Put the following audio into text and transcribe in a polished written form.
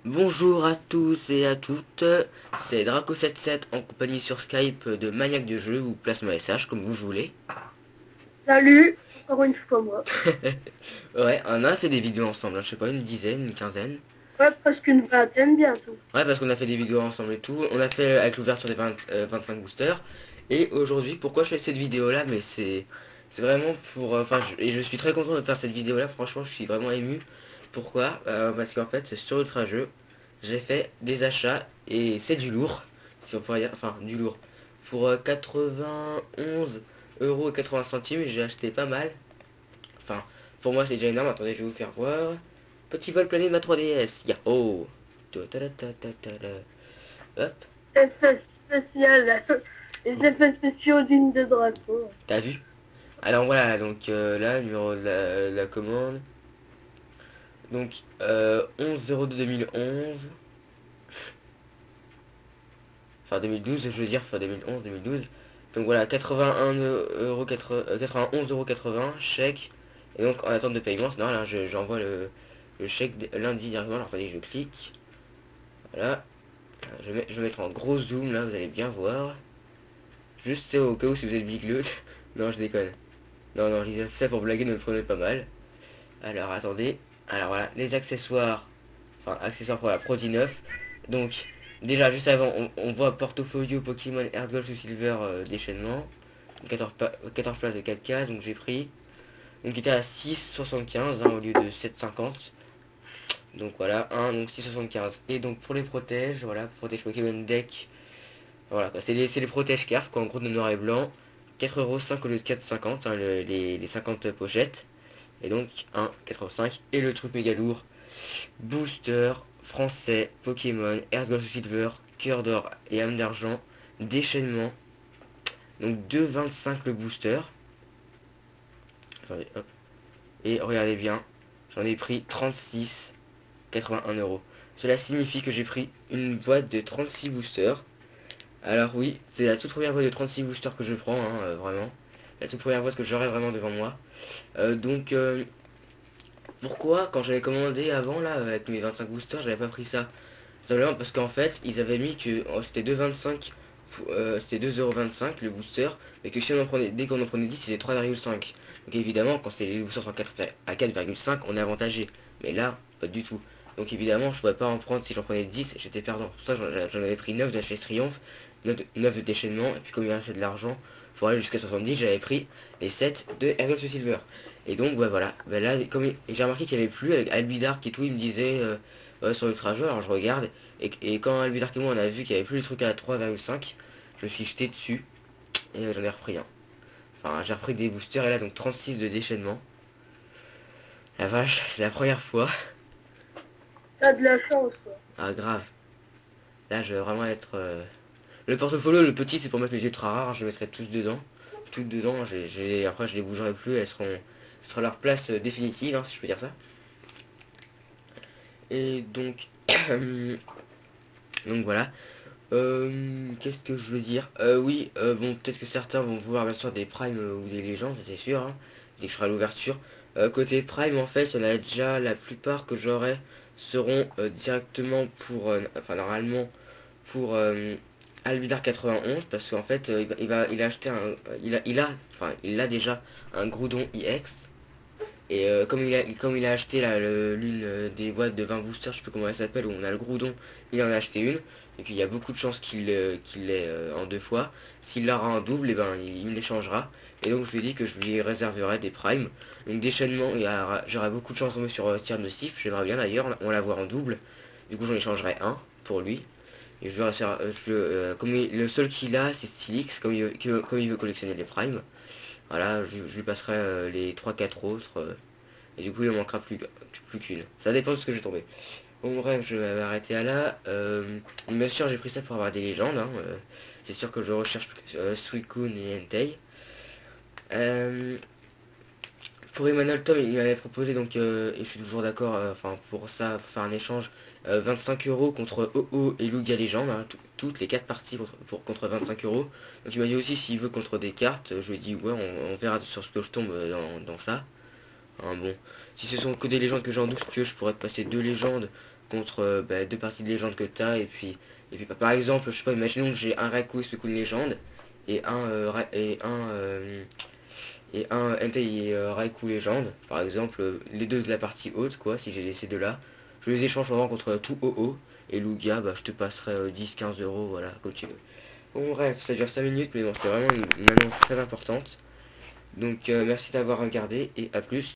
Bonjour à tous et à toutes, c'est Draco77 en compagnie sur Skype de Maniac de Jeu ou Plasma SH comme vous voulez. Salut, encore une fois moi. Ouais, on a fait des vidéos ensemble, hein, je sais pas, une dizaine, une quinzaine. Ouais, presque une vingtaine bientôt. Ouais, parce qu'on a fait des vidéos ensemble et tout. On a fait avec l'ouverture des 25 boosters. Et aujourd'hui, pourquoi je fais cette vidéo là? Mais c'est vraiment pour... Enfin, et je suis très content de faire cette vidéo là, franchement, je suis vraiment ému. Pourquoi? Parce qu'en fait, sur Ultra Jeu, j'ai fait des achats et c'est du lourd. Si on peut dire, enfin, du lourd. Pour 91 € et 80 centimes, j'ai acheté pas mal. Enfin, pour moi, c'est déjà énorme. Attendez, je vais vous faire voir. Petit vol plané de ma 3DS. Yahoo! Hop, Effets spécial, les effets spéciaux dignes de Draco. t'as vu? Alors voilà, donc là, numéro de la commande. Donc 11 02 2011. Enfin 2012, je veux dire, enfin 2011, 2012. Donc voilà, 91,80 €, chèque. Et donc en attente de paiement, c'est normal, hein, j'envoie le chèque lundi directement. Alors attendez, je clique. Voilà. Je vais mettre en gros zoom là, vous allez bien voir. Juste au cas où si vous êtes bigleux. Non, je déconne. Non, non, je disais ça pour blaguer, ne me prenez pas mal. Alors attendez. Alors voilà, les accessoires. Enfin, accessoires pour la Pro 19. Donc, déjà, juste avant, on voit portfolio Pokémon Earth Gold ou Silver déchaînement. 14 places de 4 cases, donc j'ai pris. Donc, il était à 6,75 hein, au lieu de 7,50. Donc voilà, donc 6,75. Et donc, pour les protèges, voilà, protège Pokémon Deck. Voilà, c'est les protèges cartes, quoi, en gros, de noir et blanc. 4,05 € au lieu de 4,50, hein, les 50 pochettes. Et donc, 1,85. Et le truc méga lourd. Booster, français, Pokémon, Earth Gold Silver, Cœur d'or et âme d'argent, déchaînement. Donc 2,25 le booster. Attendez, hop. Et regardez bien, j'en ai pris 36,81 €. Cela signifie que j'ai pris une boîte de 36 boosters. Alors oui, c'est la toute première boîte de 36 boosters que je prends, hein, vraiment. La toute première boîte que j'aurai vraiment devant moi. Donc, pourquoi quand j'avais commandé avant, là, avec mes 25 boosters, j'avais pas pris ça? Simplement parce qu'en fait, ils avaient mis que c'était 2,25, c'était 2,25 € le booster, mais que si on en prenait, dès qu'on en prenait 10, c'était 3,5. Donc évidemment, quand c'est les boosters sont à 4,5, on est avantagé. Mais là, pas du tout. Donc évidemment, je ne pouvais pas en prendre si j'en prenais 10, j'étais perdant. Pour ça, j'en avais pris 9 de la chaise triomphe, 9 de déchaînement, et puis comme il restait de l'argent, pour aller jusqu'à 70, j'avais pris les 7 de Airwolf Silver. Et donc, ouais, voilà. Ben là, comme j'ai remarqué qu'il n'y avait plus, avec Albidark et tout, il me disait sur Ultra Jeu, alors je regarde, et quand Albidark et moi on a vu qu'il n'y avait plus les trucs à 3,5, je me suis jeté dessus, et j'en ai repris un. Enfin, j'ai repris des boosters, et là, donc 36 de déchaînement. La vache, c'est la première fois. T'as de la chance, quoi. Ah, grave. Là, je vais vraiment être... Le portfolio, le petit, c'est pour mettre les ultra rares, je les mettrai tous dedans. Toutes dedans, après je les bougerai plus, ce sera leur place définitive, hein, si je peux dire ça. Et donc... donc voilà. Qu'est-ce que je veux dire? Oui, bon, peut-être que certains vont vouloir bien sûr des primes ou des légendes, ça, c'est sûr, hein, dès que je ferai l'ouverture. Côté prime, en fait, il y en a déjà la plupart que j'aurai seront directement pour, enfin normalement pour Albidar 91 parce qu'en fait il a acheté il a déjà un Groudon IX et comme il a acheté l'une des boîtes de 20 boosters, je sais plus comment elle s'appelle, où on a le Groudon, il en a acheté une, et qu'il y a beaucoup de chances qu'il l'ait en deux fois. S'il l'aura en double, et ben il me l'échangera. Et donc je lui ai dit que je lui réserverai des primes. Donc déchaînement, j'aurai beaucoup de chances de tomber sur tir nocif, j'aimerais bien d'ailleurs, on l'avoir en double. Du coup j'en échangerai un pour lui. Et je vais comme le seul qu'il a c'est Stylix, comme il veut collectionner les primes. Voilà, je lui passerai les trois quatre autres. Et du coup, il en manquera plus qu'une. Ça dépend de ce que j'ai tombé. Bon, bref, je vais m'arrêter à là. Bien sûr, j'ai pris ça pour avoir des légendes, hein. C'est sûr que je recherche Suicune et Entei. Euh, pour Emmanuel Tom, il m'avait proposé, donc, et je suis toujours d'accord, enfin, pour ça, pour faire un échange, 25 € contre OO et Lugia Légende, hein, toutes les 4 parties contre 25 €. Donc il m'a dit aussi s'il veut contre des cartes, je lui ai dit ouais, on verra sur ce que je tombe dans ça. Hein, bon, si ce sont que des légendes que j'en doute, si tu veux, je pourrais te passer deux légendes contre bah, deux parties de légende que t'as, et puis par exemple, je sais pas, imaginons que j'ai un Raikou et Suicune légende, et un Entei et Raikou légende, par exemple, les deux de la partie haute, quoi, si j'ai ces deux-là, je les échange souvent contre tout OO, et Lugia, bah, je te passerai 10-15 euros, voilà, comme tu veux. Bon, bref, ça dure 5 minutes, mais bon, c'est vraiment une annonce très importante. Donc, merci d'avoir regardé, et à plus.